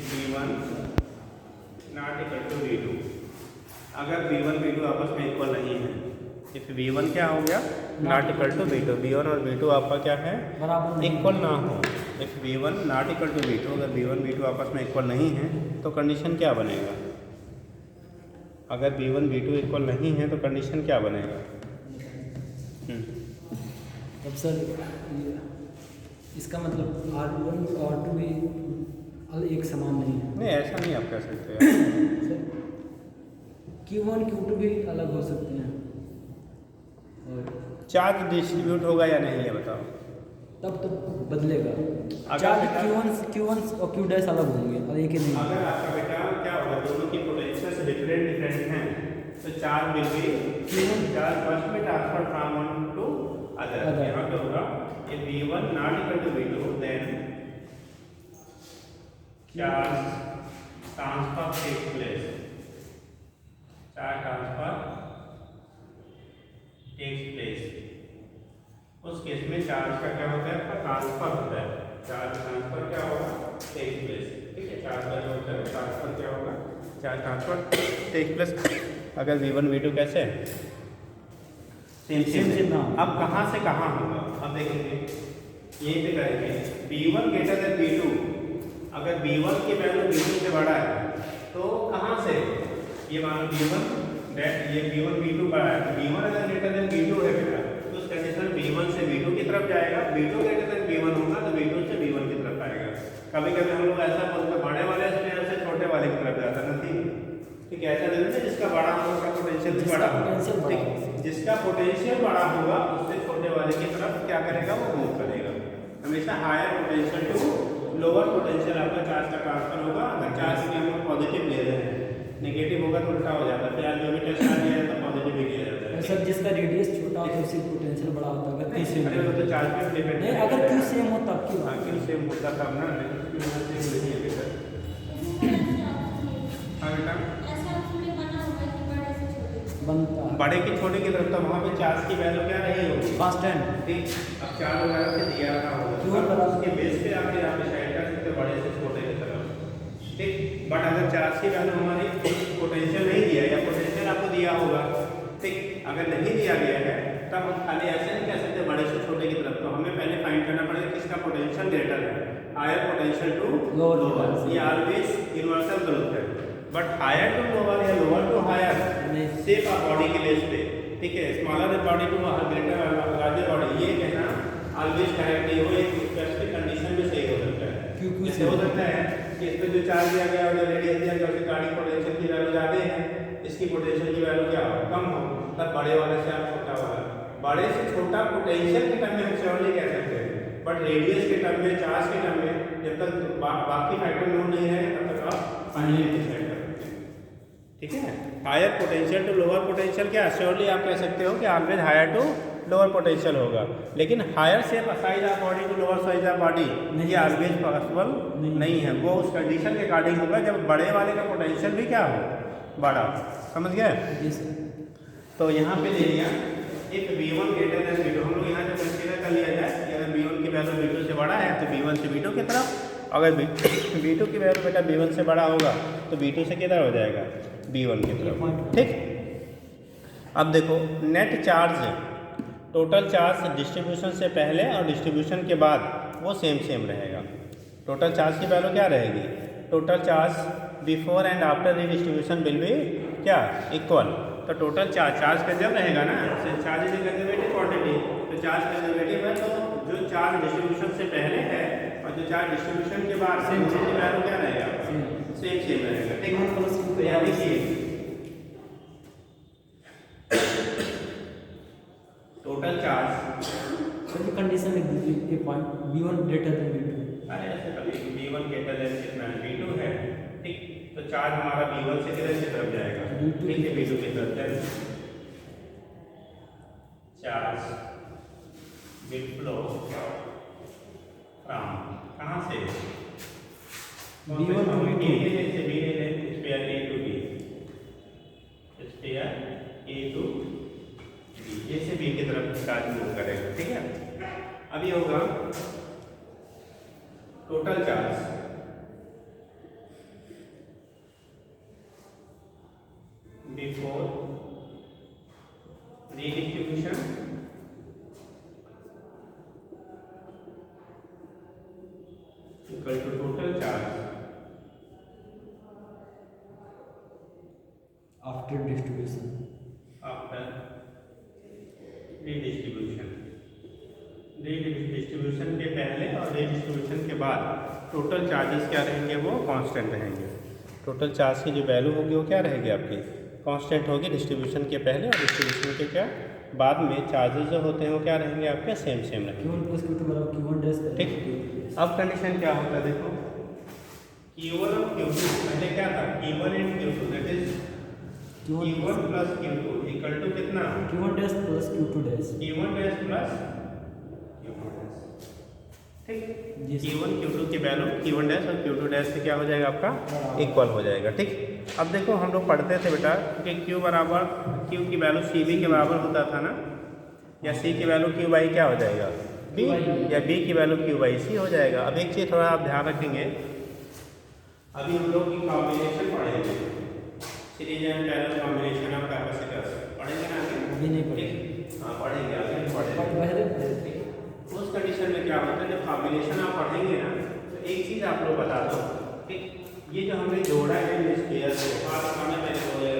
V1 not equal to V2। अगर V1 V2 आपस में इक्वल नहीं है, इफ V1 क्या हो गया, not equal to V2, V1 और V2 आपका क्या है, इक्वल ना हो। If V1 not equal to V2, अगर V1 V2 आपस में इक्वल नहीं है तो कंडीशन क्या बनेगा? अगर V1 V2 इक्वल नहीं है तो कंडीशन क्या बनेगा? अब सर इसका मतलब R1 और R2 भी एक समान नहीं है। नहीं, ऐसा नहीं आप कह सकते हैं। सर Q1 Q2 भी अलग हो सकते हैं और चार्ज डिस्ट्रीब्यूट होगा या नहीं, ये बताओ। तब तो बदलेगा। अगर चार्ज Q1 और Q डैश अलग होंगे और एक ही नहीं। अगर आपका बेटा क्या होगा, दोनों की पोटेंशियल डिफरेंट हैं, तो charge will be charge first में transfer from one to other. यहाँ पे होगा if V1 not equal to V2, then charge transfer takes place. Charge transfer takes place. उस केस में चार्ज का क्या होता है, आपका ट्रांसफर होता है। चार्ज ट्रांसफर क्या होगा, टेक्स प्लेस। ठीक है, चार्ज का जो होता है ट्रांसफर क्या होगा, चार्ज ट्रांसफर टेक्स प्लेस। अगर V1 V2 कैसे सेम। अब कहाँ से कहाँ होगा, अब देखेंगे, यहीं पे करेंगे। V1 ग्रेटर देन V2, अगर V1 की वैल्यू V2 से बड़ा है तो कहाँ से, ये मानो V1 ये V1 V2 बड़ा है, तो V1 अगर ग्रेटर देन V2 है बेटा, तो उस कंडीशन V1 से V2 की तरफ जाएगा। V2 ग्रेटर देन V1 होगा तो V2 से V1 की तरफ आएगा। कभी कभी हम लोग ऐसा बोलते हैं, बड़े वाले स्पेयर से छोटे वाले की तरफ जाता नहीं। ठीक है, ऐसा नहीं है, जिसका बड़ा होगा उसका पोटेंशियल भी बड़ा होगा। ठीक, जिसका पोटेंशियल बड़ा होगा उससे छोटे वाले की तरफ क्या करेगा, वो मूव करेगा। हमेशा higher potential to lower potential आपका चार्ज का ट्रांसफर होगा। अगर चार्ज में हम लोग पॉजिटिव ले रहे हैं, नेगेटिव होगा तो उल्टा हो जाता है। फिर जो भी टेस्ट आ गया है तो पॉजिटिव ही लिया जाता है। सर जिसका रेडियस छोटा हो तो उससे पोटेंशियल बड़ा होता है। अगर Q सेम अरे वो तो चार्ज पे डिपेंड नहीं, अगर Q सेम हो तब की बात। Q सेम होता तब ना, Q सेम नहीं है बेटा। हाँ बेटा, बनता बड़े की छोटे की तरफ, तो वहाँ पे चार्ज की वैल्यू क्या रही होगी, कांस्टेंट। ठीक। अब चार्ज वगैरह से दिया रहा होगा तो उसके बेस पे आप यहाँ पे साइड कर सकते, बड़े से छोटे की तरफ। ठीक, बट अगर चार्ज की वैल्यू हमारी पोटेंशियल नहीं दिया या पोटेंशियल आपको दिया होगा, ठीक, अगर नहीं दिया गया है तब हम खाली ऐसे नहीं कह सकते बड़े से छोटे की तरफ। तो हमें पहले फाइंड करना पड़ेगा किसका पोटेंशियल ग्रेटर है, हायर पोटेंशियल टू लोअर। ये ऑलवेज यूनिवर्सल ग्रोथ है, बट हायर टू लोअर या lower to higher safe body के बेस पे। ठीक है, smaller body to greater larger body, ये कहना ऑलवेज करेक्ट नहीं हो, एक स्पेसिफिक कंडीशन में सही हो सकता है। जैसे हो सकता है कि इस पे जो चार्ज दिया गया और जो रेडियस दिया गया उसकी गाड़ी पोटेंशियल की वैल्यू ज़्यादा है, इसकी पोटेंशियल की वैल्यू क्या हो, कम हो, तब बड़े वाले से आप छोटा वाला। बड़े से छोटा पोटेंशियल के टर्म में हम श्योर नहीं कह सकते, बट रेडियस के टर्म में, चार्ज के टर्म में जब तक बाकी फैक्टर नोन नहीं है तब तक आप फाइनली डिसाइड कर सकते हैं। ठीक है, higher potential to lower potential क्या श्योरली आप कह सकते हो कि always higher to lower potential होगा, लेकिन हायर से size of body to lower size of body ये ऑलवेज पॉसिबल नहीं है। वो उस कंडीशन के अकॉर्डिंग होगा जब बड़े वाले का पोटेंशियल भी क्या हो, बड़ा। समझ गए? तो यहाँ पे ले लिया if V1 greater than V2, हम लोग यहाँ जो कंसीडर कर लिया जाए कि अगर V1 की वैल्यू V2 से बड़ा है तो V1 से V2 की तरफ, अगर V2 की वैल्यू बेटा V1 से बड़ा होगा तो V2 से किधर हो जाएगा, V1 की तरफ। ठीक, अब देखो net charge, total charge distribution से पहले और डिस्ट्रीब्यूशन के बाद वो सेम रहेगा। टोटल चार्ज की वैल्यू क्या रहेगी, total charge before and after redistribution will be क्या, इक्वल। तो टोटल चार्ज कंजर्व रहेगा ना, चार्ज इज कंजर्वेटिव क्वांटिटी, तो चार्ज कंजर्वेटिव है तो जो चार्ज डिस्ट्रीब्यूशन से पहले है और जो चार्ज डिस्ट्रीब्यूशन के बाद सेम वैल्यू क्या रहेगा, सेम रहेगा। ठीक, तो यहाँ देखिए टोटल चार्ज कंडीशन लिख दीजिए, point V1 greater than V2। अरे ऐसे कभी V1 ग्रेटर देन कितना V2 है, ठीक, तो चार्ज हमारा V1 से किधर की तरफ जाएगा, ठीक है, V2 की तरफ जाएगा। चार्ज विल फ्लो फ्रॉम कहाँ से, V1 टू V2 से B ले sphere A to B, sphere A to B, ये से B की तरफ चार्ज मूव करेगा। ठीक है, अब ये होगा total charge therefore redistribution equal to total charge after distribution. after redistribution के पहले और redistribution के बाद टोटल चार्जेस क्या रहेंगे, वो कांस्टेंट रहेंगे। टोटल चार्ज की जो वैल्यू होगी वो क्या रहेगी आपकी, कांस्टेंट होगी डिस्ट्रीब्यूशन के पहले, और डिस्ट्रीब्यूशन के क्या बाद में चार्जेस जो होते हैं वो क्या रहेंगे आपके, सेम रहेंगे। Q1 plus Q2 बराबर Q1 डैश ठीक। अब कंडीशन क्या होता है, देखो Q1 और Q2 पहले क्या था, Q1 and Q2 that is Q1 plus Q2 equal to कितना, Q1 dash plus Q2 dash. Q1 dash plus Q2 dash. ठीक, Q1 Q2 की वैल्यू Q1 डैश और Q2 डैश से क्या हो जाएगा आपका, इक्वल हो जाएगा। ठीक, अब देखो हम लोग पढ़ते थे बेटा कि Q बराबर Q की वैल्यू CB के बराबर होता था ना, या C की वैल्यू Q बाई क्या हो जाएगा B, या B की वैल्यू Q बाई C हो जाएगा। अब एक चीज़ थोड़ा आप ध्यान रखेंगे, अभी हम लोग की कॉम्बिनेशन पढ़ेंगे, series and parallel combination of capacitors पढ़ेंगे ना आगे, अभी नहीं पढ़ेंगे। हाँ पढ़ेंगे, आगे पढ़ेंगे। उस कंडीशन में क्या होता है, जब कॉम्बिनेशन आप पढ़ेंगे ना, तो एक चीज़ आप लोग बता दो, ठीक, ये जो हमने जोड़ा है इन स्पेयर्स को, आप हमें पहले बोले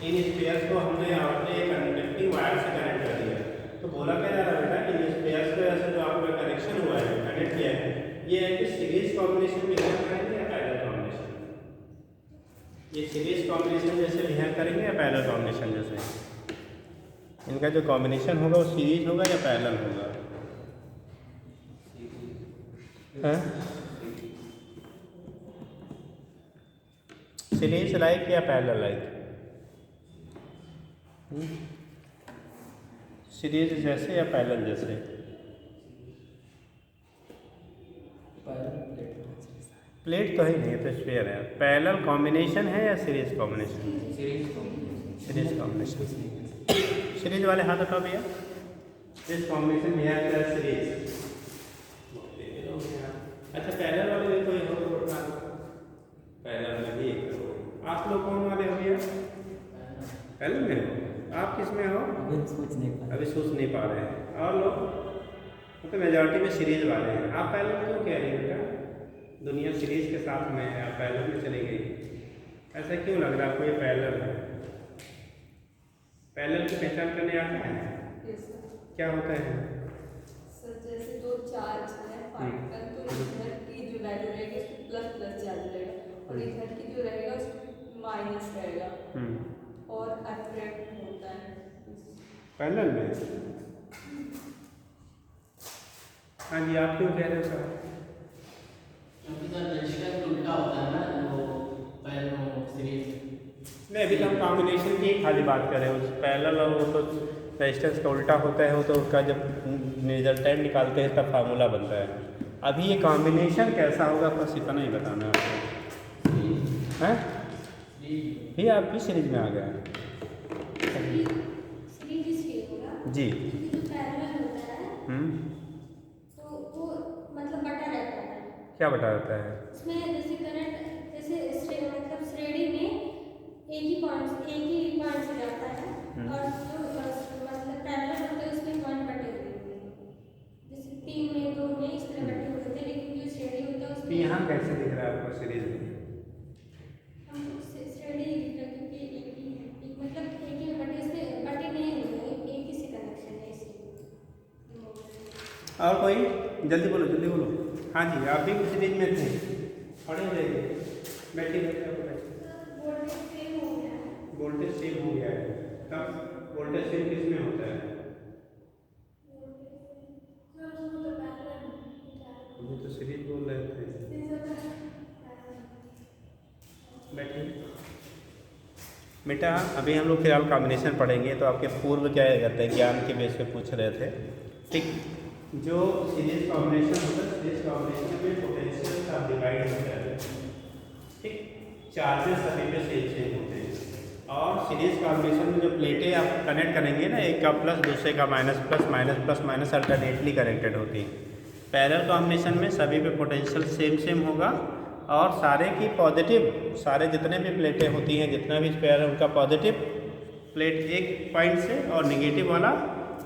इन स्पेयर्स को हमने अपने कंडक्टिंग वायर से कनेक्ट कर दिया, तो बोला क्या जा रहा है बेटा, इन स्पेयर्स की वजह से जो आपका कनेक्शन हुआ है, कनेक्ट किया है, ये है कि सीरीज कॉम्बिनेशन बिहेव करेंगे या पैरेलल कॉम्बिनेशन, ये सीरीज कॉम्बिनेशन जैसे बिहेव करेंगे या पैरेलल कॉम्बिनेशन जैसे, इनका जो कॉम्बिनेशन होगा वो सीरीज होगा या पैरेलल होगा, सीरीज लाइक या पैरेलल लाइक, सीरीज जैसे या पैरेलल जैसे, प्लेट तो ही नहीं है तो स्फीयर है। पैरेलल कॉम्बिनेशन है या series combination, series combination, series वाले हाथ उठाओ भैया, सीरीज कॉम्बिनेशन भी है सीरीज। अच्छा पैरेलल वाले देखो ये हो, पैरेलल में भी आप लोग कौन वाले हो भैया, पैरेलल में हो, आप किस में हो, अभी सोच नहीं पा रहे हैं, और लोग तो मेजॉरिटी में सीरीज वाले हैं। आप पैरेलल क्यों कह रही हैं बेटा, दुनिया सीरीज के साथ में है, आप पैरेलल में चली गई, ऐसा क्यों लग रहा है आपको ये पैरेलल है? पैरेलल की पहचान करने आता है? क्या होता है सर, जैसे दो चार्ज है पार्टिकल, तो इधर की जो वैल्यू रहेगी उसमें प्लस प्लस चार्ज रहेगा, और इधर की जो रहेगा उसमें माइनस रहेगा, और अट्रैक्ट होता है पैरेलल में। हाँ जी, आप क्यों कह रहे हो सर? क्योंकि सर रजिस्टर उल्टा होता है ना, वो पैरेलल सीरीज नहीं, अभी तो हम कॉम्बिनेशन की खाली बात कर रहे हैं, उस पैरेलल और वो तो रेजिस्टेंस का उल्टा होता है, वो तो उसका जब रिजल्टेंट निकालते हैं तब फार्मूला बनता है। अभी ये कॉम्बिनेशन कैसा होगा बस इतना ही बताना है आपको, हैं? भी आप भी सीरीज में आ गए हैं जी। तो वो मतलब बटा रहता है, क्या बता रहता है, उसमें जैसे करंट जैसे मतलब श्रेणी में एक ही पॉइंट से जाता है, और जो मतलब पैरेलल होता है उसमें पॉइंट बटे होते हैं, जैसे 3 में 2 में इस तरह बटे होते हैं, लेकिन जो श्रेणी होता है उसमें यहाँ कैसे दिख रहा है आपको सीरीज में? हम श्रेणी दिख रहा है, क्योंकि एक ही मतलब एक ही बटे, इसमें बटे नहीं होते, एक ही से कनेक्शन है इसलिए। और कोई जल्दी बोलो, जल्दी बोलो। हाँ जी, आप भी सीरीज में थे, खड़े हो जाइए, बैठिए, वोल्टेज सेम हो गया है, वोल्टेज सेम हो गया है। तब वोल्टेज सेम किस में होता है? अभी तो सीरीज बोल रहे थे, बैठिए बेटा। अभी हम लोग फिलहाल कॉम्बिनेशन पढ़ेंगे, तो आपके पूर्व क्या कहते हैं ज्ञान के बेस पे पूछ रहे थे, ठीक। जो सीरीज कॉम्बिनेशन होता है, सीरीज कॉम्बिनेशन में पोटेंशियल सब डिवाइड होता है, ठीक, चार्जेस सभी पे सेम होते हैं, और सीरीज कॉम्बिनेशन में जो प्लेटें आप कनेक्ट करेंगे ना, एक का प्लस दूसरे का minus plus minus plus minus alternately connected होती है। पैरेलल कॉम्बिनेशन में सभी पे पोटेंशियल सेम होगा, और सारे की पॉजिटिव, सारे जितने भी प्लेटें होती हैं, जितना भी स्पेयर है उनका पॉजिटिव प्लेट एक पॉइंट से और नेगेटिव वाला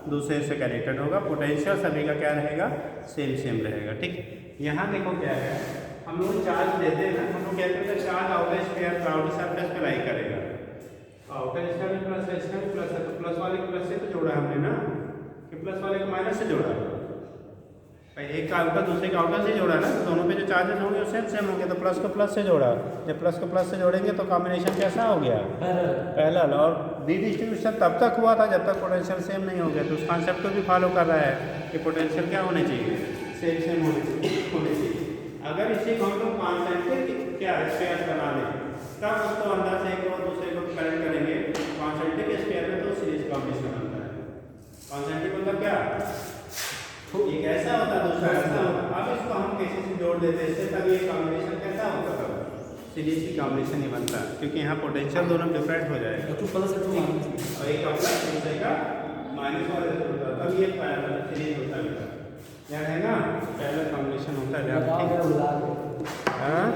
दूसरे से कनेक्टेड होगा। पोटेंशियल सभी का क्या रहेगा, सेम रहेगा। ठीक, यहाँ देखो क्या है, हम लोग चार्ज देते हैं ना, हम लोग कहते हैं charge outer sphere cloudy surface पे लाई करेगा। आउटर स्फीयर में प्लस है, प्लस है, तो प्लस वाले को प्लस से तो जोड़ा हमने ना, कि प्लस वाले को माइनस से जोड़ा भाई, एक का आउटर दूसरे का आउटर से जोड़ा ना, तो दोनों पे जो चार्जेस होंगे वो सेम होंगे, तो प्लस को प्लस से जोड़ा। जब प्लस को प्लस से जोड़ेंगे तो कॉम्बिनेशन कैसा हो गया, पैरेलल। और रीडिस्ट्रीब्यूशन तब तक हुआ था जब तक पोटेंशियल सेम नहीं हो गया। तो उस कॉन्सेप्ट को भी फॉलो कर रहा है कि पोटेंशियल क्या होने चाहिए, सेम होने चाहिए। अगर इसी को हम लोग कॉन्सेंट्रिक क्या स्फीयर बना लें, तब उसको अंदर से एक और दूसरे को करंट करेंगे कॉन्सेंट्रिक स्फीयर में, तो सीरीज कॉम्बिनेशन बनता है। कॉन्सेंट्रिक मतलब क्या, एक ऐसा होता है दूसरा ऐसा होता। अब इसको हम कैसे से जोड़ देते हैं, तब ये कॉम्बिनेशन कैसा होता है, सीरीज की कॉम्बिनेशन ही बनता है, क्योंकि यहाँ पोटेंशियल दोनों डिफरेंट हो जाएगा, और एक का प्लस दूसरे का माइनस वाले से होता है, तब ये पैरेलल सीरीज होता है। याद है ना, पैरेलल कॉम्बिनेशन होता है। हाँ,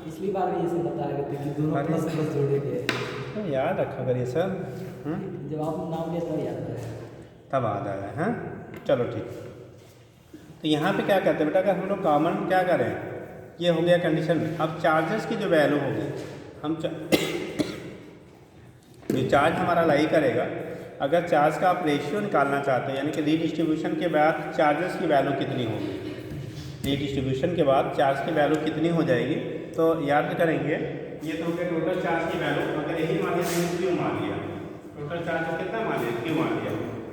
पिछली बार भी ऐसे बताया गया था कि दोनों प्लस प्लस जोड़े गए, तो याद रखा करिए सर। जब आप नाम लिया तब याद आया, तब याद आया। हाँ, चलो ठीक। तो यहाँ पे क्या कहते हैं बेटा, अगर हम लोग कॉमन क्या करें, ये हो गया कंडीशन। अब चार्जेस की जो वैल्यू होगी, हम जो चार्ज हमारा लाई करेगा, अगर चार्ज का आप रेशियो निकालना चाहते हो, यानी कि रीडिस्ट्रीब्यूशन के बाद चार्जेस की वैल्यू कितनी होगी, रीडिस्ट्रीब्यूशन के बाद चार्ज की वैल्यू कितनी हो जाएगी, तो याद करेंगे ये तो हो गया टोटल चार्ज की वैल्यू। अगर यही मान लिया क्यू मान लिया, टोटल चार्ज कितना मान लिया, क्यू मान लिया,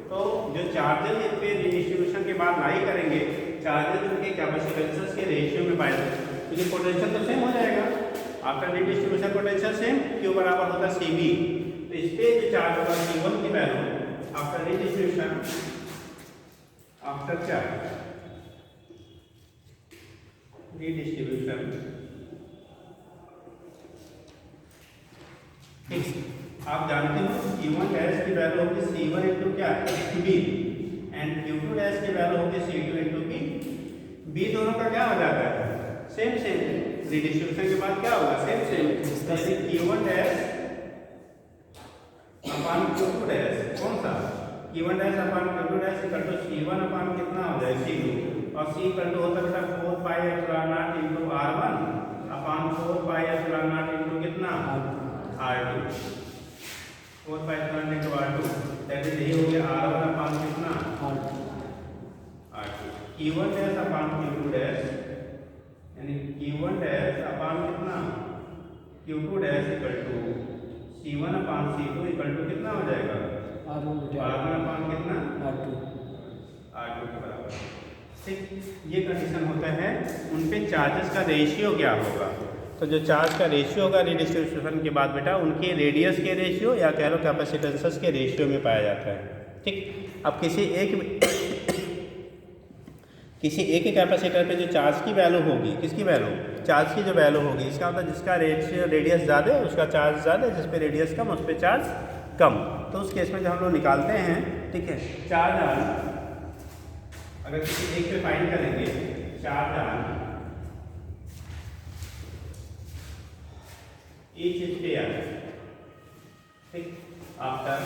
तो जो चार्जेस इस पे रीडिस्ट्रीब्यूशन के बाद लाई करेंगे, चार्जेस उनके कैपेसिटेंसेस के रेशियो में पाए जाते हैं, क्योंकि पोटेंशियल तो सेम हो जाएगा। After redistribution potential same, Q बराबर होता है CV। तो इस पे जो चार्ज होगा C1 की value after redistribution, after charge redistribution, आप जानते हो Q1 डैश की वैल्यू होगी C1 इंटू क्या, B, एंड Q2 डैश की वैल्यू होगी C2 इंटू B। B दोनों का क्या हो जाता है, सेम रीडिस्ट्रीब्यूशन के बाद क्या होगा, सेम। जैसे Q1 dash upon Q2 dash, कौन सा, Q1 dash upon Q2 dash equal to C1 upon कितना हो जाए, C2, और C इक्वल टू होता है बेटा 4 pi epsilon naught into R1 अपान 4 पाई एप्सिलॉन नॉट इनटू कितना, R2, 4 pi epsilon into R2, that is यही हो गया R1 अपान कितना, R2। Q1 dash upon Q2 dash, यानी Q1 डैश अपान कितना, Q2 dash equal to C1 upon C2 equal to कितना हो जाएगा, R1 अपान कितना, R2 के बराबर। ठीक, ये कंडीशन होता है। उन पे चार्जेस का रेशियो क्या होगा, तो जो चार्ज का रेशियो होगा रीडिस्ट्रीब्यूशन के बाद बेटा, उनके रेडियस के रेशियो या कह लो कैपेसिटेंसेस के रेशियो में पाया जाता है। ठीक, अब किसी एक कैपेसिटर पे जो चार्ज की वैल्यू होगी, किसकी वैल्यू, चार्ज की जो वैल्यू होगी, इसका मतलब जिसका रेडियस ज़्यादा है उसका चार्ज ज़्यादा है, जिस पे रेडियस कम उस पर चार्ज कम। तो उस केस में जब हम लोग निकालते हैं, ठीक है, चार्ज आन अगर किसी एक पे फाइंड करेंगे, चार्ज आन each sphere, ठीक, आफ्टर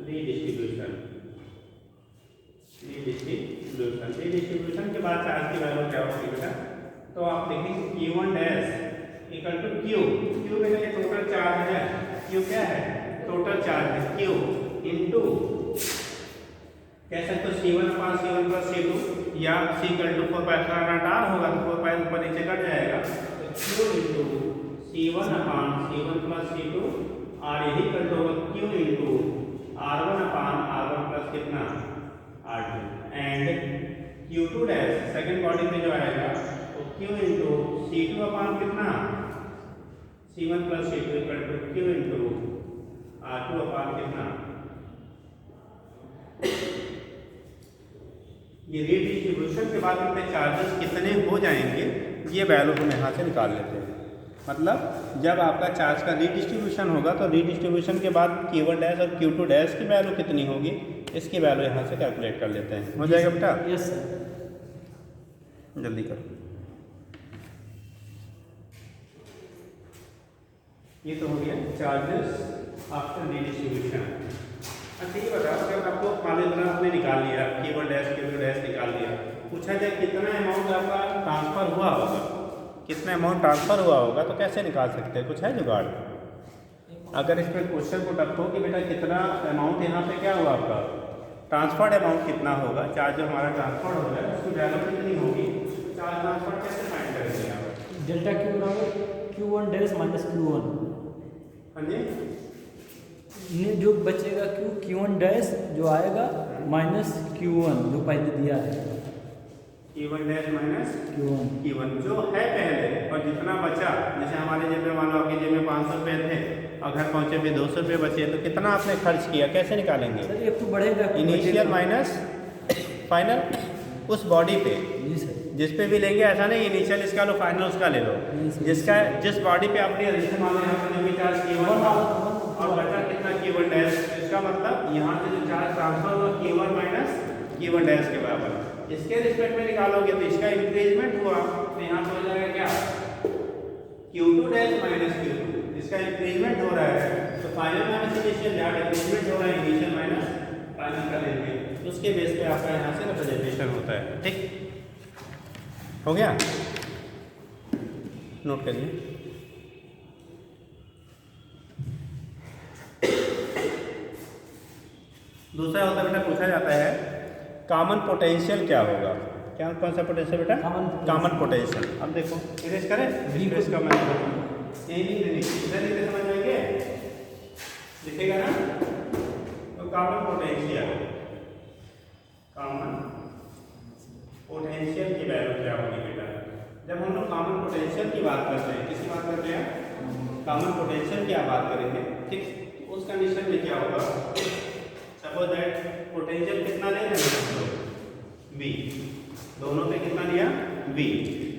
रीडिस्ट्रीब्यूशन के बाद चार्ज की वैल्यू क्या होगी बेटा, तो आप देखेंगे Q1 dash equal to Q में ये टोटल चार्ज है, Q क्या है, टोटल चार्ज है, Q इनटू कह सकते हो C1 अपान C1 प्लस C2, या C equal to 4 pi epsilon naught R होगा, तो 4 पाई ऊपर नीचे कट जाएगा, तो Q इंटू C1 अपान C1 प्लस C2, और यही इक्वल टू होगा Q इंटू R1 अपान R1 प्लस कितना, R2, and Q2 dash second body पे जो आएगा तो Q इंटू C2 अपान कितना, C1 plus C2 equal to Q into R2 upon कितना। ये रीडिस्ट्रीब्यूशन के बाद उनके चार्जेस कितने हो जाएंगे, ये वैल्यू हम यहाँ से निकाल लेते हैं। मतलब जब आपका चार्ज का रीडिस्ट्रीब्यूशन होगा तो रीडिस्ट्रीब्यूशन के बाद Q1 डैश और Q2 डैश की वैल्यू कितनी होगी, इसकी वैल्यू यहाँ से कैलकुलेट कर लेते हैं। हो जाएगा बेटा, यस सर, जल्दी करो। ये तो हो गया चार्जेस आफ्टर रीडिस्ट्रीब्यूशन। अच्छा ये बताओ, अगर आपको मान लीजिए आपने निकाल लिया Q1 डैश निकाल लिया, पूछा जाए कितना अमाउंट आपका ट्रांसफ़र हुआ होगा, कितना अमाउंट ट्रांसफ़र हुआ होगा, तो कैसे निकाल सकते हैं? कुछ है जुगाड़? अगर इसमें क्वेश्चन को रखो कि बेटा कितना अमाउंट यहाँ पे क्या हुआ आपका ट्रांसफर्ड अमाउंट कितना होगा, चार्ज जो हमारा ट्रांसफर्ड हो रहा है उसकी वैल्यू कितनी होगी, चार्ज ट्रांसफर कैसे फाइंड करेंगे आप? डेल्टा Q बराबर Q1 डैश माइनस Q1। हाँ जी, ये जो बचेगा Q1 डैश जो आएगा माइनस Q1 जो पहले दिया है, Q1 dash minus Q1 Q1 जो है पहले, और जितना बचा, जैसे हमारे जेब में मान लो आपके जेब में 500 रुपये थे और घर पहुँचे भी 200 रुपये बचे, तो कितना आपने खर्च किया, कैसे निकालेंगे? सर ये तो बढ़ेगा इनिशियल माइनस फाइनल उस बॉडी पे, जी सर, जिस पे भी लेंगे ऐसा नहीं इनिशियल इसका लो फाइनल उसका ले लो, जिसका जिस बॉडी पे आपने जैसे मान लो यहाँ पर जो भी चार्ज Q1 था और बचा कितना Q1 डैश, इसका मतलब यहाँ से जो चार्ज ट्रांसफर हुआ Q1 माइनस Q1 डैश के बराबर, इसके रिस्पेक्ट में निकालोगे तो इसका इंक्रीजमेंट हुआ, तो यहाँ पे हो जाएगा क्या Q2 डैश माइनस Q2, इसका इंक्रीजमेंट हो रहा है, तो फाइनल माइनस इनिशियल जहाँ इंक्रीजमेंट हो रहा है इनिशियल माइनस फाइनल का लेंगे, उसके बेस पे आपका यहाँ से रिप्रेजेंटेशन होता है। ठीक हो गया, नोट करिए। दूसरा होता है बेटा, पूछा जाता है कॉमन पोटेंशियल क्या होगा? क्या कौन सा पोटेंशियल बेटा? Common potential. अब देखो इरेज करें, इसका मैं यही इधर लिखे समझ जाएंगे, लिखेगा ना, तो कॉमन पोटेंशियल, कॉमन पोटेंशियल की वैल्यू क्या होगी बेटा? जब हम लोग कॉमन पोटेंशियल की बात करते हैं, किसकी बात करते हैं? कॉमन पोटेंशियल की आप बात करेंगे, ठीक, उस कंडीशन में क्या होगा? सपोज दैट पोटेंशियल कितना ले रहे हैं V, दोनों पे कितना दिया V,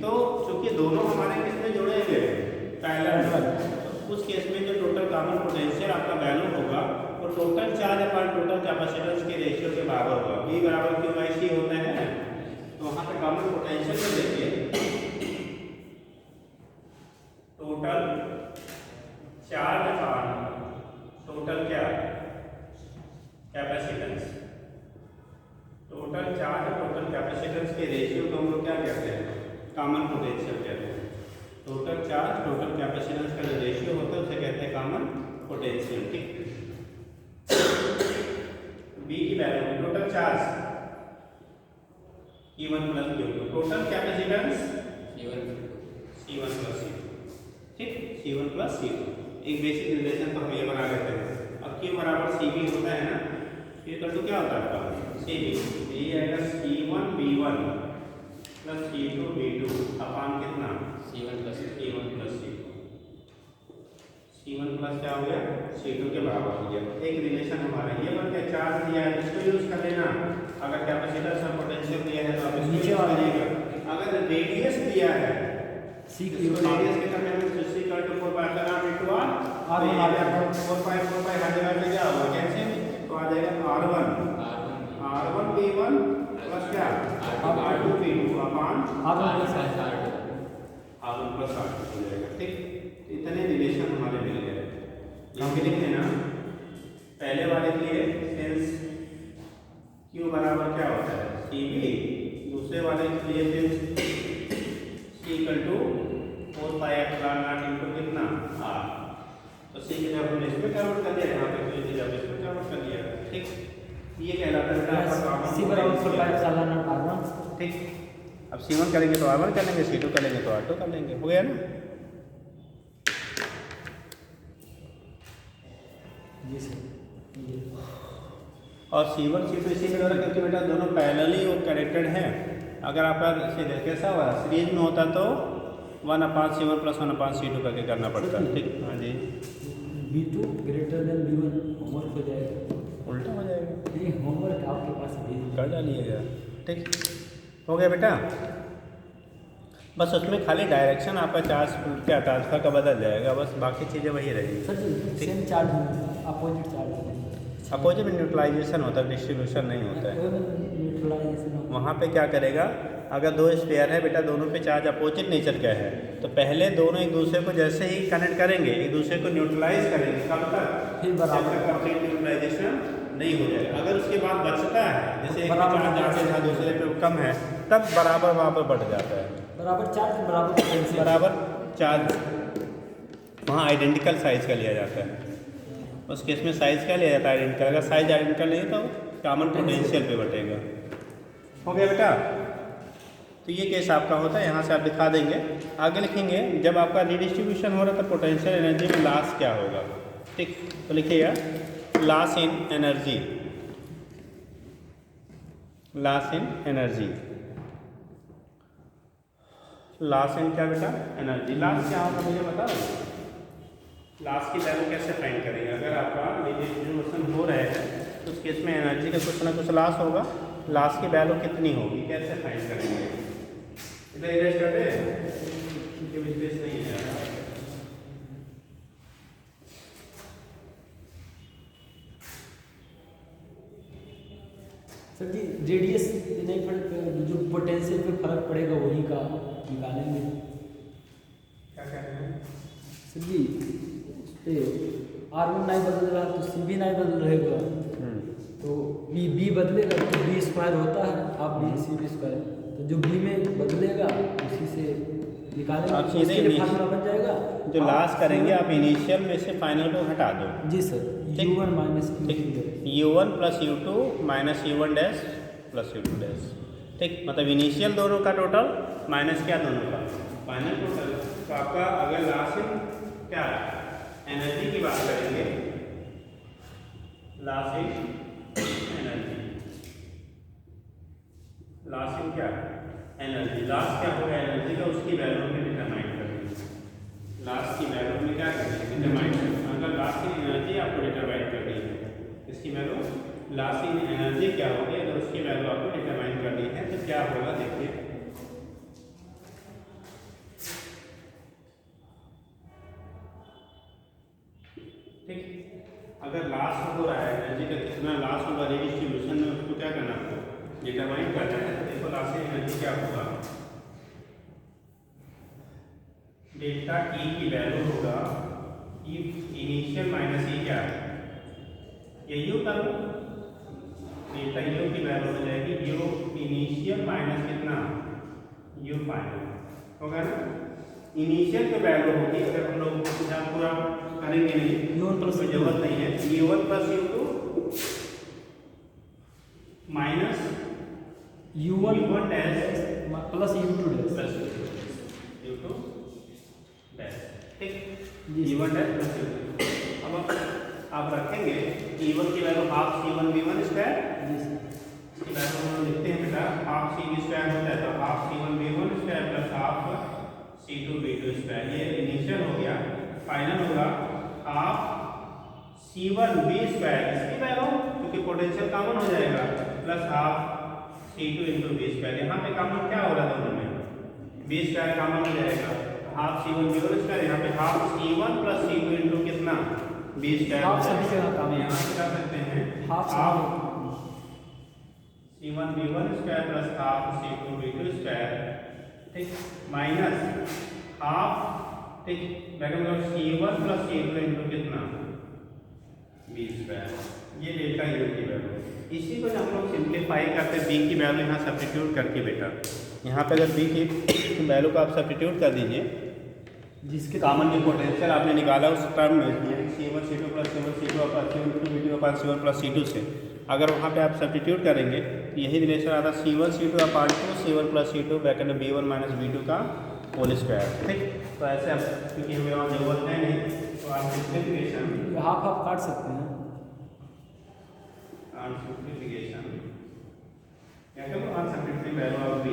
तो चूंकि दोनों हमारे किसमें जुड़े हुए हैं पैरेलल, तो उस केस में जो टोटल कॉमन पोटेंशियल आपका वैल्यू होगा वो total charge upon total capacitance के रेशियो के बराबर होगा। V बराबर QIC होता है, तो वहाँ पे कॉमन पोटेंशियल में देखिए टोटल चार्ज अपॉन टोटल क्या कैपेसिटेंस, टोटल चार्ज और टोटल कैपेसिटेंस के रेशियो को हम लोग क्या कहते हैं? कॉमन पोटेंशियल कहते हैं। टोटल चार्ज टोटल कैपेसिटेंस का जो रेशियो होता है उसे कहते हैं कॉमन पोटेंशियल। ठीक, B की value total charge Q1 plus Q2, total capacitance C1 plus C2, ठीक, C1 प्लस C2, एक बेसिक रिलेशन तो हम ये बना लेते हैं। अब Q बराबर CB होता है ना, ये तो क्या होता है आपका CB, ये आएगा C1 B1 plus C2 B2 अपान कितना C1 plus C2, C1 plus क्या हो गया C2 के बराबर हो गया। एक रिलेशन हमारा ये बन गया, चार्ज दिया है इसको यूज कर लेना, अगर कैपेसिटेंस और पोटेंशियल दिया है तो आप इसको नीचे वाला, अगर रेडियस दिया है C रेडियस के टर्म में C equal to 4 pi r into r, और आ गया 4 पाई हर जगह पे क्या होगा कैंसिल, तो आ जाएगा R1 B1 प्लस क्या R2 B2 अपान R1 प्लस R2 हो जाएगा। ठीक, इतने रिलेशन हमारे मिल गए। यहाँ लिख लेना पहले वाले के लिए सिंस Q बराबर क्या होता है CB, दूसरे वाले के लिए since C equal to 4 pi epsilon naught into कितना R, तो C के जब हमने इसमें कन्वर्ट कर दिया, यहाँ पे तो इसे जब इसमें कन्वर्ट कर दिया। ठीक, ये कहलाता है आपका C बराबर 4 पाई एप्सिलॉन नॉट R1। ठीक, अब C1 करेंगे तो R1 कर लेंगे, C2 करेंगे तो R2 कर लेंगे, हो गया ना। जी सर, और C1 C2 इसीलिए हो रहा है क्योंकि बेटा दोनों पैरेलली वो कनेक्टेड हैं। अगर आपका कैसा हुआ सीरीज में होता तो 1/C1 प्लस 1/C2 करके करना पड़ता है। ठीक, हाँ जी, B2 greater than B1 homework हो जाएगा, उल्टा हो जाएगा, ये होमवर्क आपके पास कर डालिएगा। ठीक, हो गया बेटा, बस उसमें खाली डायरेक्शन आपका चार्ज क्या ट्रांसफर का बदल जाएगा, बस बाकी चीज़ें वही रहेगी। Sir same charge opposite charge, opposite में न्यूट्रलाइजेशन होता है, डिस्ट्रीब्यूशन नहीं होता है। न्यूट्रलाइजेशन वहाँ पे क्या करेगा अगर दो स्फीयर है बेटा, दोनों पे चार्ज अपोजिट नेचर का है, तो पहले दोनों एक दूसरे को जैसे ही कनेक्ट करेंगे, एक दूसरे को न्यूट्रलाइज करेंगे, कब तक? फिर बराबर कंप्लीट न्यूट्रलाइजेशन नहीं हो जाएगा। अगर उसके बाद बचता है, जैसे एक बराबर चार्ज ज़्यादा है दूसरे पे कम है, तब बराबर वहाँ पर बढ़ जाता है। बराबर चार्ज बराबर पोटेंशियल, बराबर चार्ज वहाँ आइडेंटिकल साइज़ का लिया जाता है। उस केस में साइज़ क्या लिया जाता है? आइडेंटिकल। अगर साइज आइडेंटिकल नहीं तो कॉमन पोटेंशियल पे बटेगा। हो गया बेटा? तो ये केस आपका होता है, यहाँ से आप दिखा देंगे। आगे लिखेंगे जब आपका रिडिस्ट्रीब्यूशन हो रहा है तो पोटेंशियल एनर्जी में लॉस क्या होगा। ठीक, तो लिखिएगा loss in energy, loss in energy, loss in क्या बेटा? एनर्जी। लॉस क्या होगा मुझे बताओ? लॉस की वैल्यू कैसे फाइंड करेंगे? अगर आपका रिडिस्ट्रीब्यूशन हो रहा है तो उस केस में एनर्जी का कुछ ना कुछ लॉस होगा। लॉस की वैल्यू कितनी होगी, कैसे फाइंड करेंगे? इधर इरेज कर दे, क्योंकि स्पेस नहीं है। सर जी रेडियस नहीं फर्क, जो पोटेंशियल पे फर्क पड़ेगा वही का निकालेंगे। क्या कह रहे हैं सर जी? पे R1 नहीं बदल रहा तो C भी नहीं बदल रहेगा, तो B बदलेगा तो B स्क्वायर होता है, आप B C B स्क्वायर, तो जो B में बदलेगा उसी से निकालेंगे, आप तो सीधे उसके लिए फार्मूला बन जाएगा। जो लास्ट करेंगे आप इनिशियल में से फाइनल को हटा दो। जी sir, U1 minus U1 plus U2 minus U1 dash plus U2 dash. ठीक, मतलब इनिशियल दोनों का टोटल माइनस क्या दोनों का फाइनल टोटल। तो आपका अगर लास्ट क्या एनर्जी की बात करेंगे, लास्ट एनर्जी, लास्ट क्या एनर्जी, लास्ट क्या होगा एनर्जी का, उसकी वैल्यू में डिटरमाइन करेंगे। लास्ट की वैल्यू में क्या करेंगे? डिटरमाइन करेंगे। मतलब लास्ट की एनर्जी आपको डिटरमाइन करनी है, इसकी वैल्यू लास्ट की एनर्जी क्या होगी, अगर उसकी वैल्यू आपको डिटरमाइन करनी है तो क्या होगा देखिए। ठीक, अगर लॉस हो रहा है एनर्जी का, कितना लॉस होगा रिडिस्ट्रीब्यूशन में, उसको क्या करना है? डिटरमाइन करना है। तो देखो लॉस एनर्जी क्या होगा, डेल्टा ई की वैल्यू होगा ई इनिशियल माइनस ई क्या है, ये यू करो, डेल्टा यू की वैल्यू हो जाएगी यू इनिशियल माइनस कितना, यू फाइनल होगा ना। इनिशियल की वैल्यू होगी, अगर हम लोग पूरा करेंगे नहीं, U1 प्लस कोई जरूरत नहीं है, U1 plus U2 minus U1 dash plus U2 dash plus U2 dash. ठीक, जी। U1 dash plus U2। अब आप रखेंगे E1 की value half C1 V1 square, जी सर, इसकी वैल्यू हम लिखते हैं बेटा हाफ C V स्क्वायर होता है, तो half C1 V1 square plus half C2 V2 square. ये इनिशियल हो गया। फाइनल होगा हाफ C1 V स्क्वायर, इसकी वैल्यू क्योंकि पोटेंशियल कॉमन हो जाएगा, plus half C2 into V square. यहाँ पे कॉमन क्या हो रहा है दोनों में, V स्क्वायर कॉमन हो जाएगा, हाफ C1 V1 स्क्वायर, यहाँ पे half C1 plus C2 into कितना V स्क्वायर। हाफ सभी जगह काम है, यहाँ से कर सकते हैं half C1 V1 square plus half C2 V2 square. ठीक, माइनस हाफ, ठीक, मतलब C1 प्लस C2 इंटू कितना V स्क्वायर। ये डेल्टा यू की वैल्यू, इसी को हम लोग सिंप्लीफाई करते हैं, B की वैल्यू यहाँ सब्स्टिट्यूट करके बेटा, यहाँ पे अगर B की वैल्यू को आप सब्स्टिट्यूट कर दीजिए, जिसके कॉमन की पोटेंशियल आपने निकाला उस टर्म में C1 C2 plus C1 C2 upon C2 V2 upon C1 plus C2 से, अगर वहाँ पे आप सब्स्टिट्यूट करेंगे तो यही रिलेशन आता है C1 C2 upon 2 C1 plus C2 bracket में B1 माइनस B2 का होल स्क्वायर। ठीक, तो ऐसे आप, क्योंकि हमें वहाँ जरूरत है नहीं, तो आप सिंप्लीफिकेशन हाफ हाफ काट सकते हैं, on simplification या करो on substituting value of B,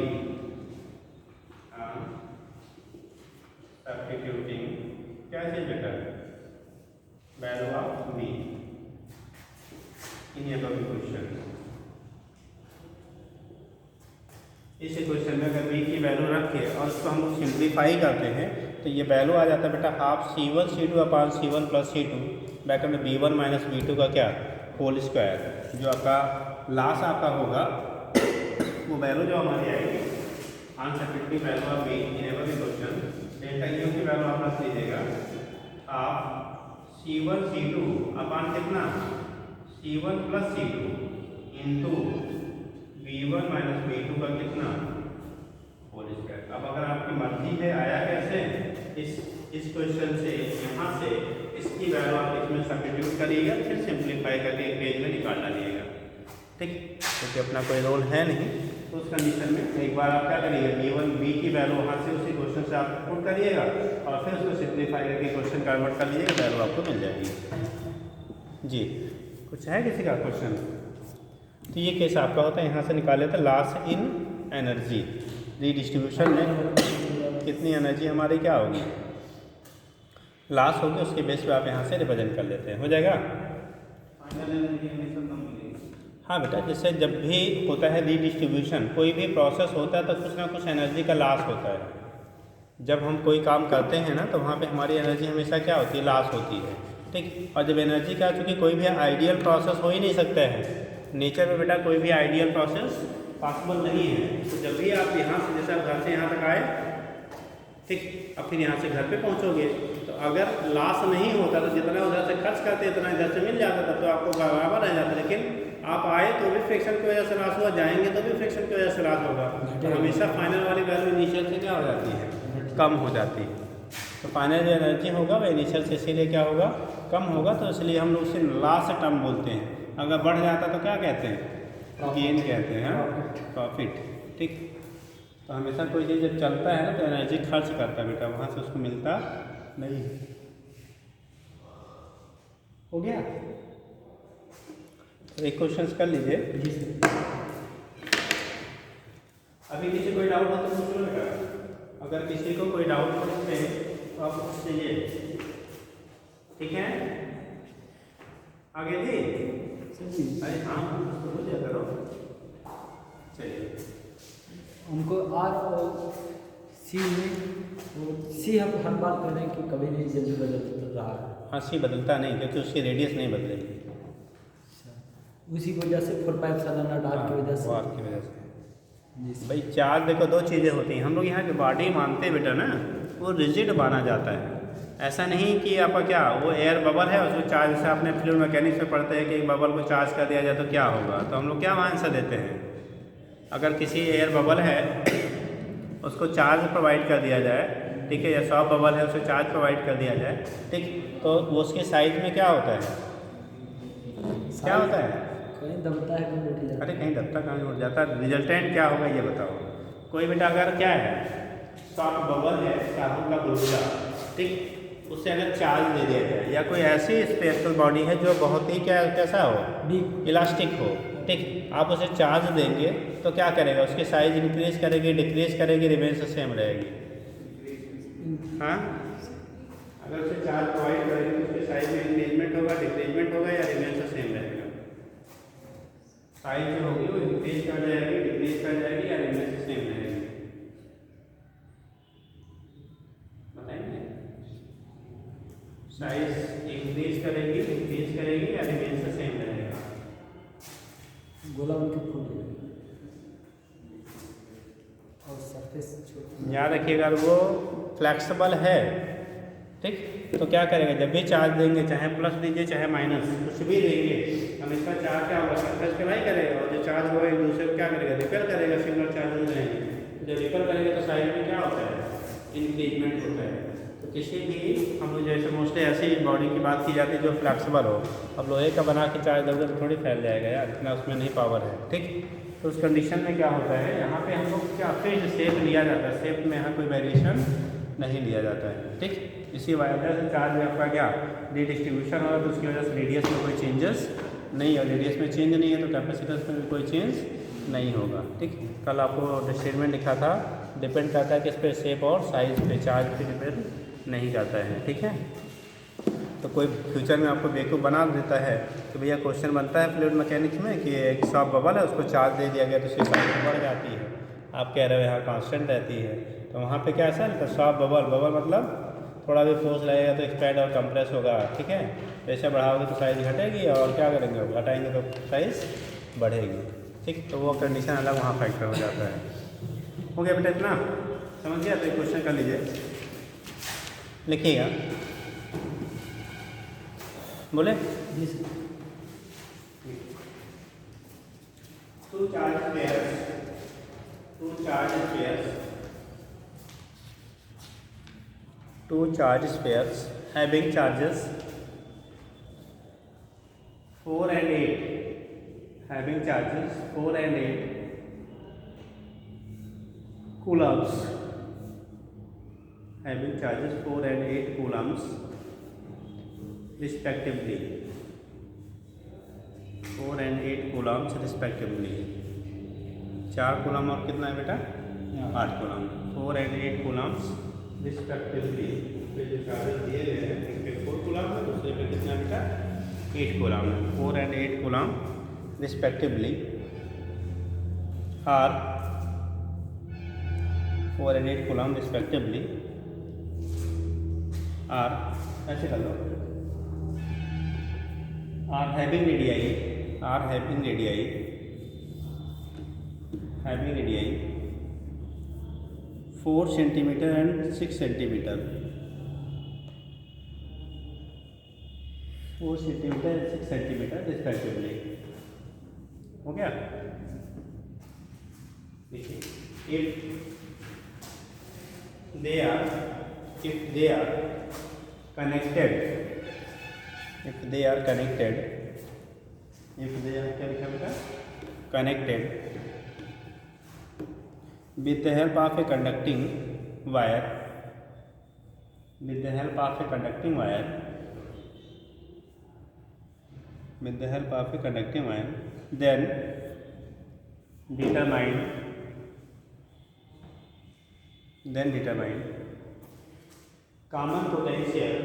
substituting क्या चीज बेटा, value of B इन ये क्वेश्चन। इस क्वेश्चन में अगर B की वैल्यू रख के और उसको हम लोग सिंप्लीफाई करते हैं तो ये वैल्यू आ जाता है बेटा half C1 C2 upon C1 plus C2 bracket में B1 माइनस B2 का क्या होल स्क्वायर। जो आपका लास्ट आपका होगा वो वैल्यू जो हमारी आएगी uncertainty value of be in every question, delta U की वैल्यू आप रख लीजिएगा आप C1 C2 अपान कितना C1 plus C2 into V1 minus V2 का कितना होल स्क्वायर। अब अगर आपकी मर्जी है आया कैसे, इस क्वेश्चन से यहाँ से इसकी वैल्यू आप इसमें सब्स्टिट्यूट करिएगा, फिर सिंप्लीफाई करके एक रेंज में निकाल डालिएगा, ठीक। क्योंकि अपना कोई रोल है नहीं, तो उस कंडीशन में एक बार आप क्या करिएगा V1 B की वैल्यू वहाँ से उसी क्वेश्चन से आप पुट करिएगा और फिर उसको सिंप्लीफाई करके क्वेश्चन कन्वर्ट कर लीजिएगा, वैल्यू आपको मिल जाएगी। जी कुछ है किसी का क्वेश्चन? तो ये केस आपका होता है, यहाँ से निकाले थे लॉस इन एनर्जी, रीडिस्ट्रीब्यूशन में कितनी एनर्जी हमारी क्या होगी लॉस होगी, उसके बेस पे आप यहाँ से रिप्रेजेंट कर लेते हैं, हो जाएगा। हाँ बेटा, जैसे जब भी होता है रीडिस्ट्रीब्यूशन, कोई भी प्रोसेस होता है तो कुछ ना कुछ एनर्जी का लॉस होता है। जब हम कोई काम करते हैं ना तो वहाँ पे हमारी एनर्जी हमेशा क्या होती है, लॉस होती है, ठीक। और जब एनर्जी का, चूँकि कोई भी आइडियल प्रोसेस हो ही नहीं सकता है नेचर में बेटा, कोई भी आइडियल प्रोसेस पॉसिबल नहीं है। तो जब भी आप यहाँ से, जैसे आप घर से यहाँ तक आए, ठीक, अब फिर यहाँ से घर पे पहुँचोगे, तो अगर लॉस नहीं होता तो जितना उधर से खर्च करते इतना इधर से मिल जाता, तब तो आपको बराबर रह जाता। लेकिन आप आए तो भी फ्रिक्शन की वजह से लॉस हुआ, जाएंगे तो भी फ्रिक्शन की वजह से लॉस होगा, तो हमेशा फाइनल वाली वैल्यू इनिशियल से क्या हो जाती है, कम हो जाती है। तो फाइनल जो एनर्जी होगा वह इनिशियल से इसीलिए क्या होगा, कम होगा, तो इसलिए हम लोग उसे लॉस टर्म बोलते हैं। अगर बढ़ जाता तो क्या कहते हैं, गेन कहते हैं, प्रॉफिट, ठीक। तो हमेशा कोई चीज़ जब चलता है ना तो एनर्जी खर्च करता है बेटा, वहाँ से उसको मिलता नहीं। हो गया, तो एक क्वेश्चन कर लीजिए। अभी किसी कोई डाउट हो तो पूछ लो बेटा, अगर किसी को कोई डाउट हो तो आप पूछ लीजिए, ठीक है। आगे जी, अरे हाँ हो जाए करो, चलिए। उनको आर और सी में, सी हम हर बार कह रहे हैं कि कभी नहीं जल्दी बदल रहा है। हाँ सी बदलता नहीं, क्योंकि उसकी रेडियस नहीं बदलेगी, उसी की वजह से 4-5 सालाना डार्क की वजह से, वार की वजह से। भाई चार्ज देखो, दो चीज़ें होती हैं, हम लोग यहाँ की बॉडी मानते हैं बेटा ना, वो रिजिड माना जाता है। ऐसा नहीं कि आपका क्या वो एयर बबल है उसको चार्ज, जैसे आपने फ्लूइड मैकेनिक्स में पढ़ते हैं कि एक बबल को चार्ज कर दिया जाए तो क्या होगा, तो हम लोग क्या आंसर देते हैं, अगर किसी एयर बबल है उसको चार्ज प्रोवाइड कर दिया जाए, ठीक है, या सॉफ्ट बबल है उसको चार्ज प्रोवाइड कर दिया जाए, ठीक, तो वो उसके साइज में क्या होता है, क्या होता है, कहीं दबता है कहीं बैठ जाता अरे कहीं दबता कहीं उठ जाता है, रिजल्टेंट क्या होगा ये बताओ। कोई बेटा अगर क्या है, सॉफ्ट बबल है, साबुन का बुलबुला, ठीक, उससे अगर चार्ज दे दिया जाए, या कोई ऐसी स्पेशल बॉडी है जो बहुत ही कैसा हो, इलास्टिक हो, ठीक, आप उसे चार्ज देंगे तो क्या करेगा, उसकी साइज इंक्रीज करेगी, डिक्रीज करेगी, रिमेन्स सेम रहेगी। हाँ, अगर उसे चार्ज प्रोवाइड करेंगे तो उसकी साइज में इंक्रीजमेंट होगा, डिक्रीजमेंट होगा, या रिमेन्स सेम रहेगा। साइज जो होगी वो इंक्रीज कर जाएगी, डिक्रीज कर जाएगी, या रिमेन्स सेम रहेगी, बताएंगे। साइज इंक्रीज करेगी, डिक्रीज करेगी, या रिमेन्स सेम रहेगा। गोला उनके फूल और सरफेस याद रखिएगा, वो फ्लेक्सिबल है, ठीक, तो क्या करेगा, जब भी चार्ज देंगे, चाहे प्लस दीजिए चाहे माइनस कुछ भी देंगे, हमेशा चार्ज क्या होगा, सरफेस पे नहीं करेगा, और जो चार्ज होगा एक दूसरे को क्या करेगा, रिपेल करेगा, सिंगल चार्जेस रहेंगे, जब रिपेल करेंगे तो साइज में क्या होता है, इंक्रीजमेंट होता है। तो किसी भी हम लोग जैसे मोस्टली ऐसी बॉडी की बात की जाती है जो फ्लेक्सिबल हो, अब लोहे का बना के चार्ज दोगे तो थोड़ी फैल जाएगा यार, इतना उसमें नहीं पावर है, ठीक। तो उस कंडीशन में क्या होता है, यहाँ पे हम लोग क्या फिक्स्ड शेप लिया जाता है, शेप में यहाँ कोई वेरिएशन नहीं लिया जाता है, ठीक। इसी वजह से चार्ज आपका क्या रीडिस्ट्रीब्यूशन होगा, तो उसकी वजह से रेडियस में कोई चेंजेस नहीं है, रेडियस में चेंज नहीं है तो कैपेसिटेंस में भी कोई चेंज नहीं होगा, ठीक। कल आपको स्टेटमेंट लिखा था, डिपेंड करता है किस पे, शेप और साइज पे, चार्ज पे डिपेंड नहीं करता है, ठीक है। तो कोई फ्यूचर में आपको बेवकूफ़ बना देता है कि भैया क्वेश्चन बनता है फ्लूइड मैकेनिक्स में कि एक सॉफ्ट बबल है उसको चार्ज दे दिया गया तो उसकी साइज बढ़ जाती है, आप कह रहे हो यहाँ कांस्टेंट रहती है, तो वहाँ पे क्या है, तो सॉफ्ट बबल, बबल मतलब थोड़ा भी फोर्स लगेगा तो एक्सपैंड और कंप्रेस होगा, ठीक है, प्रेशर बढ़ाओगे तो साइज घटेगी, और क्या करेंगे, घटाएंगे तो साइज बढ़ेगी, ठीक। तो वो कंडीशन अलग वहाँ फैक्टर हो जाता है। हो गया बेटा इतना? समझ गया? तो एक क्वेश्चन कर लीजिए, लिखिएगा। बोले जी sir. Two charge pairs having charges 4 and 8 coulombs, respectively, 4 and 8 coulombs respectively। 4 coulomb और कितना है बेटा? 8 कूलम। 4 and 8 coulombs respectively। पे जो चार्जेस दिए गए हैं, एक पे 4 कूलम है, दूसरे पे कितना बेटा? 8 कूलम है। 4 and 8 coulomb respectively are 4 and 8 coulomb respectively are, ऐसे कर लो, are having radii 4 centimeter and 6 centimeter, 4 centimeter and 6 centimeter respectively। हो गया? देखिए, if they are connected, with the help of a conducting wire, then determine common potential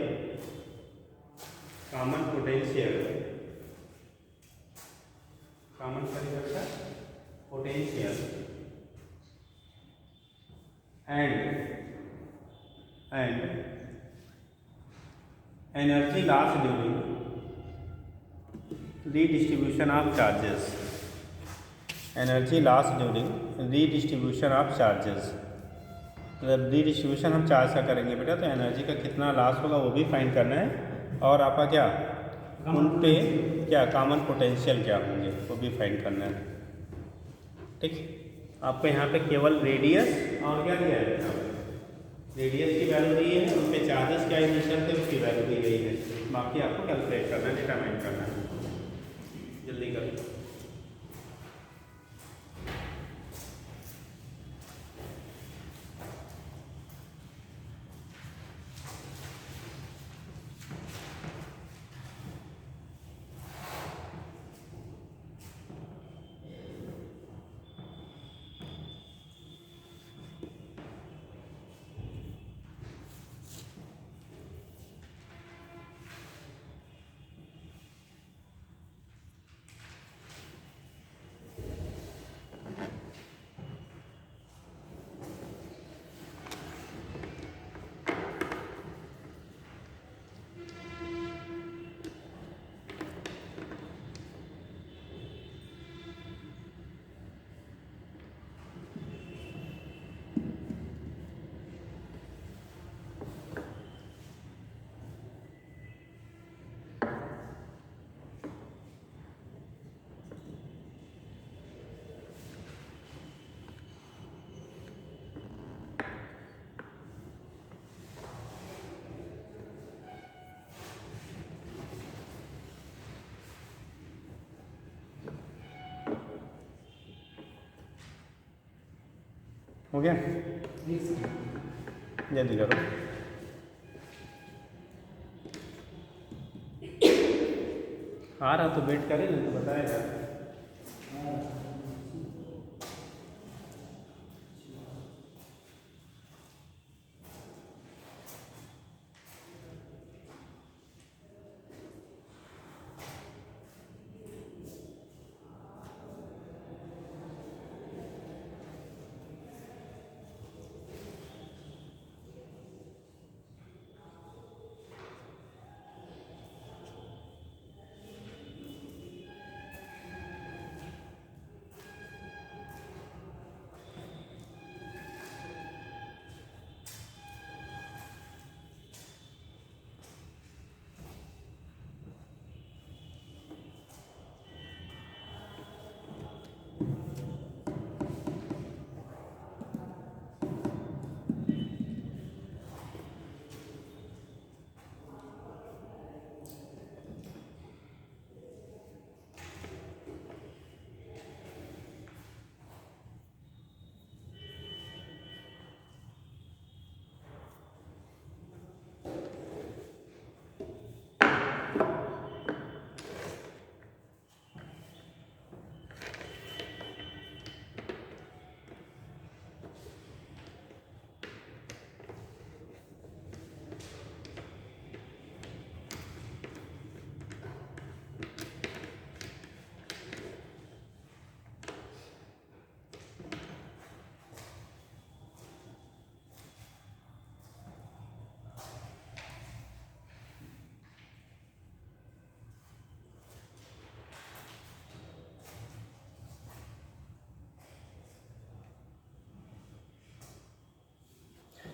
and energy loss during redistribution of charges। मतलब redistribution हम charge का करेंगे बेटा, तो energy का कितना लॉस होगा वो भी फाइंड करना है, और आपका क्या उन पे क्या कॉमन पोटेंशियल क्या होंगे वो भी फाइंड करना है। ठीक, आपको यहाँ पे केवल रेडियस और क्या दिया है? रेडियस की वैल्यू दी है, उन पे चार्जेस क्या इनिशियल थे उसकी वैल्यू दी गई है, बाकी आपको कैलकुलेट करना है, डिटरमाइन करना है। जल्दी करो। हो गया? जल्दी करो। आ रहा तो वेट करें, नहीं तो बताएगा।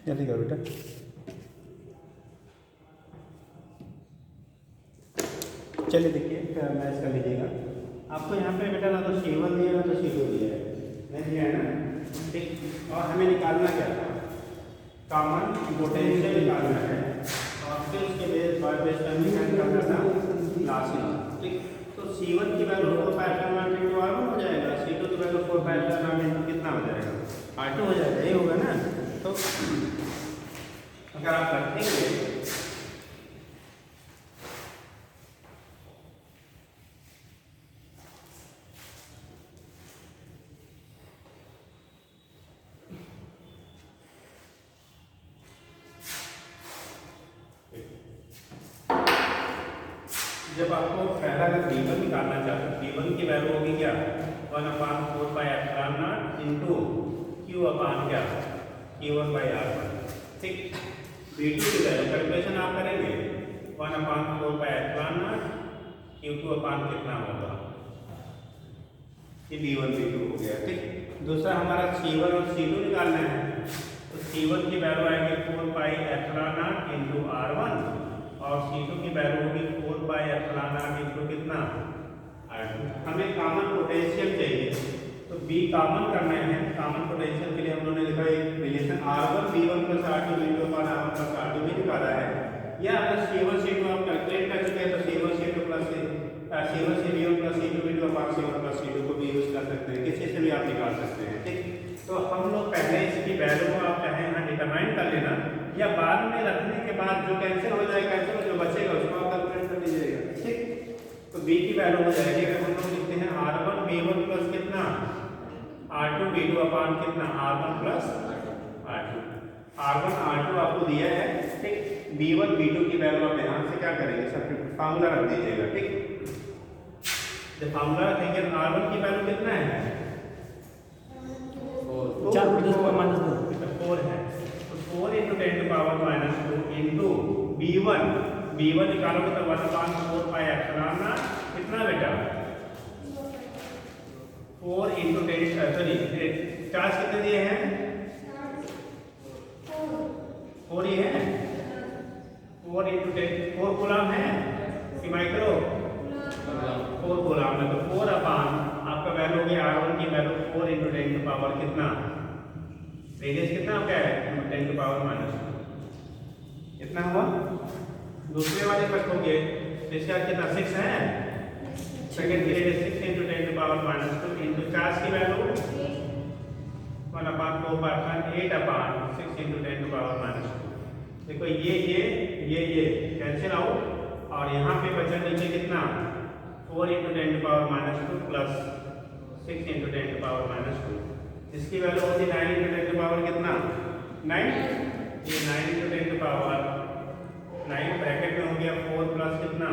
जल्दी करो बेटा। चलिए देखिए मैच कर लीजिएगा। आपको यहाँ पे बेटा ना तो C1 दिया ना तो C2 दिया है, नहीं दिया है ना, ठीक। और हमें निकालना क्या था, कॉमन पोटेंशियल निकालना है और फिर उसके बेस करना था लास्ट में, ठीक। तो C1 की वैल्यू 4πε0 × R1 हो जाएगा, C2 की वैल्यू 4πε0 कितना हो जाएगा, R2 हो जाएगा, ये होगा ना। तो अगर आप रखेंगे जब आपको पहला अगर B1 निकालना चाहते हैं, B1 की वैल्यू होगी क्या 1/4πε0 इंटू Q अपान क्या Q1/R1, ठीक। B2 की वैल्यू कैलकुलेशन आप करेंगे 1/4πε0 Q2 अपान कितना होगा, ये B1 B2 हो गया, ठीक। दूसरा हमारा C1 और C2 निकालना है, तो C1 की वैल्यू आएगी 4πε0 इंटू R1 और C2 की वैल्यू होगी 4πε0 इंटू कितना R2। हमें कॉमन पोटेंशियल चाहिए, तो B कॉमन करना है। कॉमन पोटेंशियल के लिए हम लोगों ने लिखा एक relation R1 B1 + R2 × R1 + R2 भी निकाला है, या अगर C1 C2 आप कैलकुलेट कर चुके हैं तो C1 C2 + C1 C B1 + C2 × C1 + C2 को भी यूज कर सकते हैं, किसी से भी आप निकाल सकते हैं, ठीक। तो हम लोग पहले इसकी वैल्यू को आप चाहें यहाँ डिटरमाइन कर लेना, या बाद में रखने के बाद जो कैंसिल हो जाएगा, कैंसिल जो बचेगा उसको आप कैलकुलेट कर लीजिएगा, ठीक। तो B की वैल्यू हो जाएगी, अगर हम लोग लिखते हैं R1 B1 + कितना R2 B2 अपान कितना R1 + R2। R1 R2 आपको दिया है, ठीक। B1 B2 की वैल्यू आप यहाँ से क्या करेंगे, सब फार्मूला रख दीजिएगा, ठीक। जब फार्मूला रखेंगे तो R1 की वैल्यू कितना है 4 × 10⁻2 4 है, तो 4 × 10⁻2 इंटू B1 निकालोगे तो 1/4πε0 कितना बेटा 4 × 10 सॉरी चार्ज कितने दिए हैं 4 ही है, 4 × 10 4 कूलम है कि माइक्रो 4 कूलम है, तो 4 अपान आपका वैल्यू हो गया R1 की वैल्यू 4 × 10⁻⁻ कितना रेडियस कितना क्या है 10⁻⁻2 कितना हुआ। दूसरे वाले पर हो गए तो इसका कितना 6 है, सेकंड के लिए 6 × 10⁻⁻2 इंटू चार्ज की वैल्यू 1/4/8 अपान 6 × 10⁻⁻2। देखो ये कैंसिल आउट और यहाँ पे बचा नीचे कितना 4 × 10⁻2 प्लस 6 × 10⁻2, इसकी वैल्यू होती 9 × 10 कितना 9, ये 9 × 10⁻9 ब्रैकेट में हो गया 4 प्लस कितना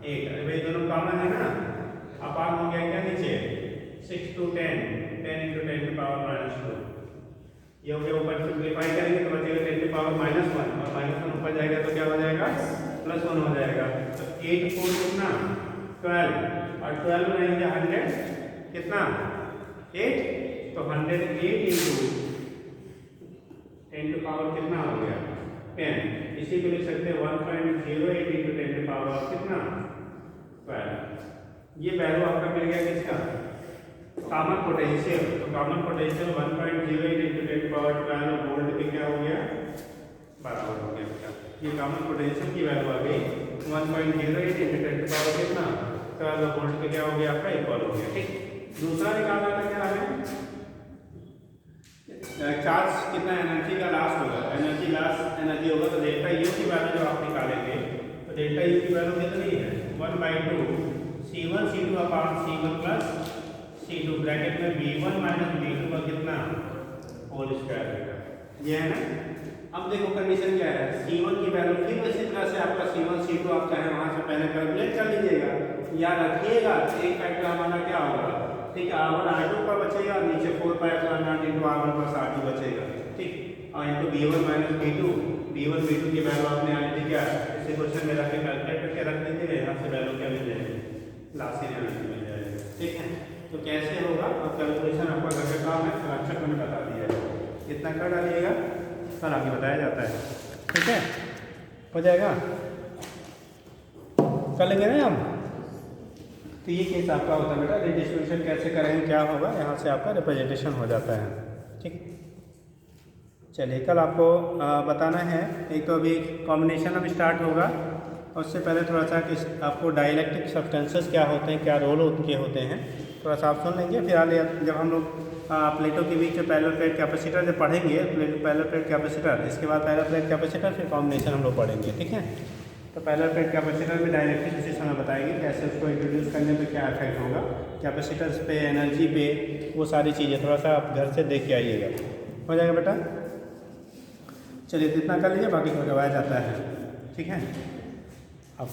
8, अरे भाई दोनों कॉमन है ना, अपान हो गया क्या नीचे 6 to 10 × 10⁻2, ये हो गया ऊपर सिंप्लीफाई करेंगे तो बचेगा 10⁻1 और -1 ऊपर जाएगा तो क्या हो जाएगा +1 हो जाएगा, तो 8 4 कितना 12 और 12 रहेंगे 100 कितना 8, तो 108 इंटू 10 कितना हो गया 10, इसी को लिख सकते हैं 1.08 इंटू 10 कितना 12। ये वैल्यू आपका मिल गया किसका कॉमन पोटेंशियल, तो कॉमन पोटेंशियल 1.08 इंटू 10⁻12 वोल्ट पे क्या हो गया बराबर हो गया बेटा, ये कॉमन पोटेंशियल की वैल्यू आ गई 1.08 इंटू 10 कितना 12 वोल्ट पे क्या हो गया आपका इक्वल हो गया, ठीक। दूसरा निकालना था क्या हमें चार्ज कितना एनर्जी का लास्ट होगा, एनर्जी होगा तो डेल्टा यू की वैल्यू जो आप निकालेंगे तो डेल्टा यू की वैल्यू कितनी है 1/2 C1 C2 अपान C1 प्लस C2 ब्रैकेट में B1 माइनस B2 का कितना होल स्क्वायर होगा, ये है ना। अब देखो कंडीशन क्या है C1 की वैल्यू फिर इसी तरह से आपका C1 C2 आप चाहे वहां से पहले कैलकुलेट कर लीजिएगा, याद रखिएगा एक फैक्टर हमारा क्या होगा, ठीक है R1 R2 का बचेगा, नीचे 4πε0 इंटू R1 + R2 बचेगा, ठीक। और into B1 minus B1 B2 की वैल्यू आपने आने दी क्या इसे क्वेश्चन में रख के कैलकुलेट करके रख दीजिएगा, यहाँ से वैल्यू क्या मिल जाएगी लास्ट एनर्जी मिल जाएगी, ठीक है। तो कैसे होगा और कैलकुलेशन आपका घर का काम है, अच्छा मैंने बता दिया है, इतना कर डालिएगा कल आगे बताया जाता है। ठीक है, हो जाएगा, कर लेंगे ना हम। तो ये केस आपका होता है बेटा, रिडिस्ट्रीब्यूशन कैसे करेंगे, क्या होगा, यहाँ से आपका रिप्रेजेंटेशन हो जाता है। ठीक, चलिए कल आपको बताना है। एक तो अभी कॉम्बिनेशन अब स्टार्ट होगा, उससे पहले थोड़ा सा किस आपको डाइलेक्ट्रिक सब्सटेंसेस क्या होते हैं, क्या रोल उनके होते हैं, थोड़ा सा आप सुन लेंगे। फिलहाल जब हम लोग प्लेटों के बीच पैरेलल प्लेट कैपेसिटर जब पढ़ेंगे, पैरेलल प्लेट कैपेसिटर, इसके बाद पैरेलल प्लेट कैपेसिटर, फिर कॉम्बिनेशन हम लोग पढ़ेंगे। ठीक है, तो पैरेलल प्लेट कैपेसिटर में डायरेक्टली उसी समय बताएंगे कैसे उसको इंट्रोड्यूस करने पे क्या इफेक्ट होगा, कैपेसिटर्स पे, एनर्जी पे, वो सारी चीज़ें थोड़ा सा आप घर से देख के आइएगा। हो जाएगा बेटा, चलिए इतना कर लीजिए, बाकी को करवाया जाता है। ठीक है, आप